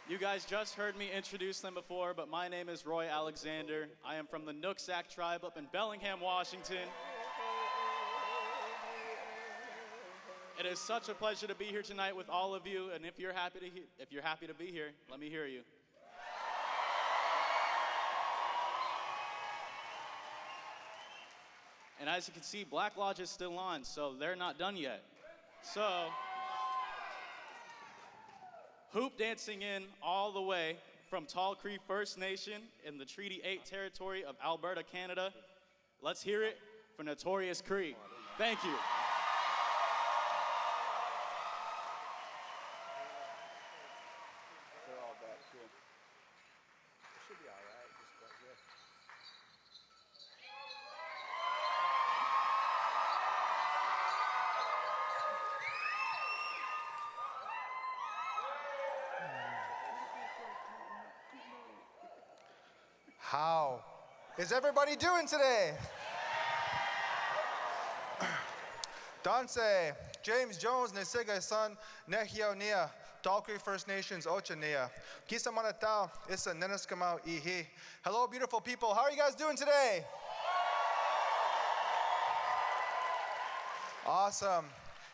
You guys just heard me introduce them before, but my name is Roy Alexander. I am from the Nooksack tribe up in Bellingham, Washington. It is such a pleasure to be here tonight with all of you, and if you're happy to be here, let me hear you. And as you can see, Black Lodge is still on, so they're not done yet. So, hoop dancing in all the way from Tall Cree First Nation in the Treaty 8 territory of Alberta, Canada. Let's hear it for Notorious Cree. Thank you. They're all back too. It should be all right, just like this. How is everybody doing today? Danse, James Jones, Nesiga Son, Nehio Nia, Tall Cree First Nations, Ocha Nia. Kisa Manatao, Issa Neneskamau Ihi. Hello, beautiful people. How are you guys doing today? Awesome.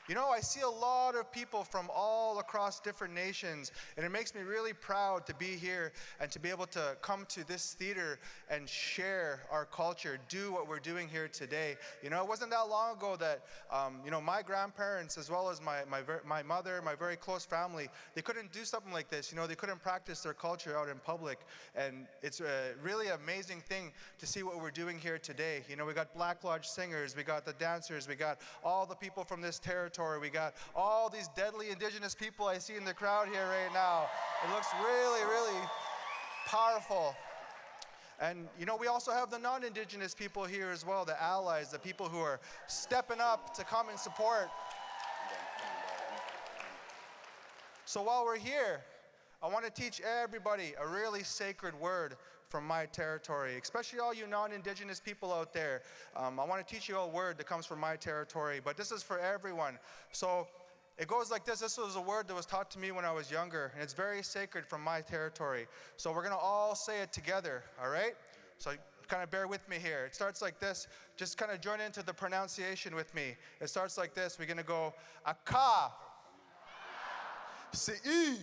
You know, I see a lot of people from all across different nations, and it makes me really proud to be here and to be able to come to this theater and share our culture, do what we're doing here today. You know, it wasn't that long ago that, you know, my grandparents, as well as my mother, my very close family, they couldn't do something like this. You know, they couldn't practice their culture out in public, and it's a really amazing thing to see what we're doing here today. You know, we got Black Lodge singers, we got the dancers, we got all the people from this territory. We got all these deadly indigenous people I see in the crowd here right now. It looks really, really powerful. And you know, we also have the non-indigenous people here as well, the allies, the people who are stepping up to come and support. So while we're here, I want to teach everybody a really sacred word from my territory, especially all you non-indigenous people out there. I want to teach you a word that comes from my territory, but this is for everyone. So it goes like this. This was a word that was taught to me when I was younger, and it's very sacred from my territory. So we're going to all say it together, all right? So kind of bear with me here. It starts like this. Just kind of join into the pronunciation with me. It starts like this. We're going to go, Aka, Si'i,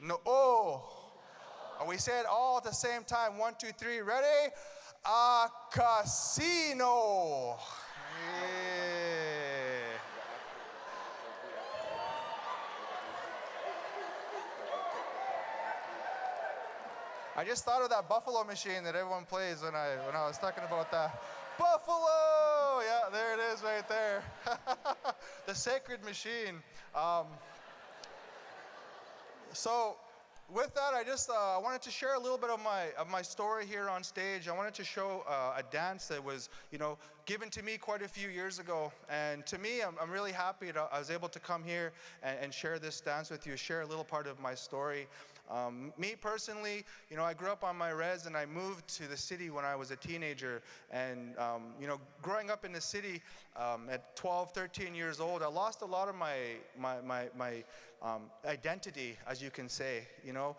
No-o. And we say it all at the same time. 1, 2, 3. Ready? A casino. Yeah. I just thought of that buffalo machine that everyone plays when I was talking about that. Buffalo! Yeah, there it is right there. The sacred machine. So with that, I wanted to share a little bit of my story here on stage. I wanted to show a dance that was, you know, given to me quite a few years ago. And to me, I'm really happy that I was able to come here and share this dance with you, share a little part of my story. Me personally, you know, I grew up on my res and I moved to the city when I was a teenager. And, you know, growing up in the city at 12, 13 years old, I lost a lot of my identity, as you can say. You know,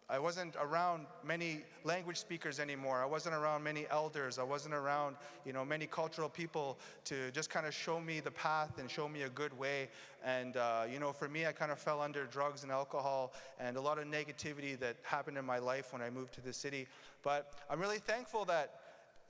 I wasn't around many language speakers anymore. I wasn't around many elders. I wasn't around, you know, many cultural people to just kind of show me the path and show me a good way. And, you know, for me, I kind of fell under drugs and alcohol and a lot of negativity that happened in my life when I moved to the city. But I'm really thankful that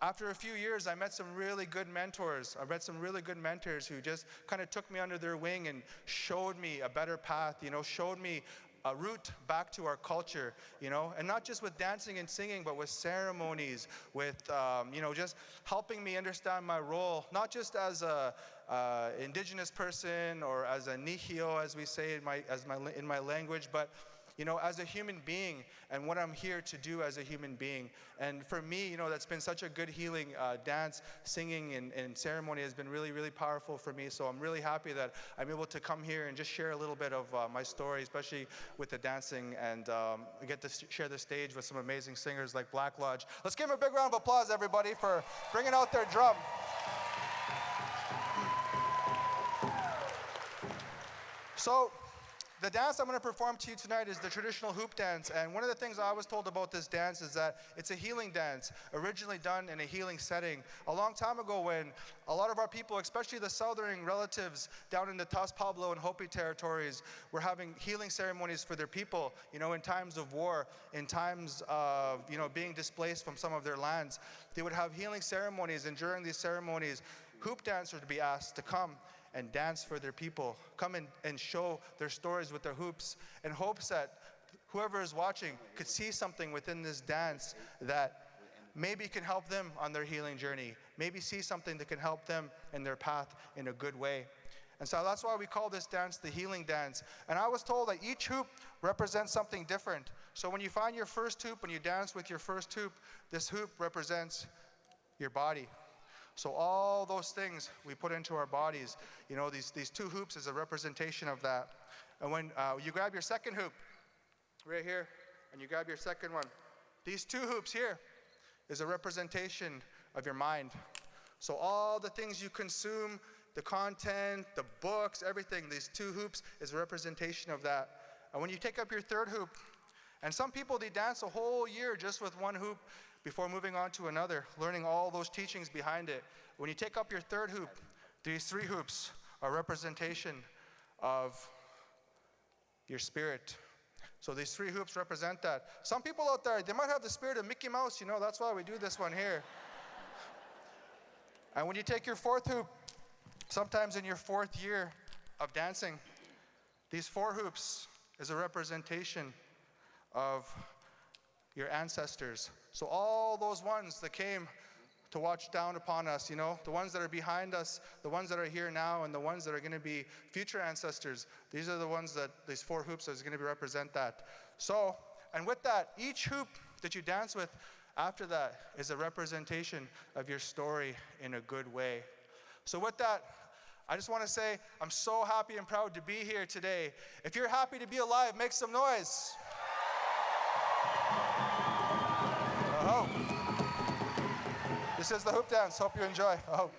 after a few years, I met some really good mentors. I met some really good mentors who just kind of took me under their wing and showed me a better path, you know, showed me a route back to our culture, you know, and not just with dancing and singing, but with ceremonies, with, you know, just helping me understand my role, not just as a indigenous person or as a nihio, as we say in my language, but you know, as a human being and what I'm here to do as a human being. And for me, you know, that's been such a good healing dance, singing, and ceremony has been really, really powerful for me. So I'm really happy that I'm able to come here and just share a little bit of my story, especially with the dancing, and get to share the stage with some amazing singers like Black Lodge. Let's give them a big round of applause, everybody, for bringing out their drum. So, The dance I'm going to perform to you tonight is the traditional hoop dance. And one of the things I was told about this dance is that it's a healing dance, originally done in a healing setting. A long time ago, when a lot of our people, especially the southern relatives down in the Taos Pablo and Hopi territories, were having healing ceremonies for their people, in times of war, in times of, being displaced from some of their lands. They would have healing ceremonies, and during these ceremonies, hoop dancers would be asked to come and dance for their people, come and show their stories with their hoops, in hopes that whoever is watching could see something within this dance that maybe can help them on their healing journey, maybe see something that can help them in their path in a good way. And so that's why we call this dance the healing dance. And I was told that each hoop represents something different. So when you find your first hoop, when you dance with your first hoop, this hoop represents your body. So all those things we put into our bodies, these two hoops is a representation of that. And when you grab your second hoop, right here, and you grab your second one, these two hoops here is a representation of your mind. So all the things you consume, the content, the books, everything, these two hoops is a representation of that. And when you take up your third hoop, and some people, they dance a whole year just with one hoop before moving on to another, learning all those teachings behind it. When you take up your third hoop, these three hoops are representation of your spirit. So these three hoops represent that. Some people out there, they might have the spirit of Mickey Mouse, that's why we do this one here. And when you take your fourth hoop, sometimes in your fourth year of dancing, these four hoops is a representation of your ancestors. So all those ones that came to watch down upon us, the ones that are behind us, the ones that are here now, and the ones that are going to be future ancestors, these are the ones that these four hoops is going to represent that. So, and with that, each hoop that you dance with after that is a representation of your story in a good way. So with that, I just want to say I'm so happy and proud to be here today. If you're happy to be alive, make some noise. Oh. This is the hoop dance. Hope you enjoy. I hope.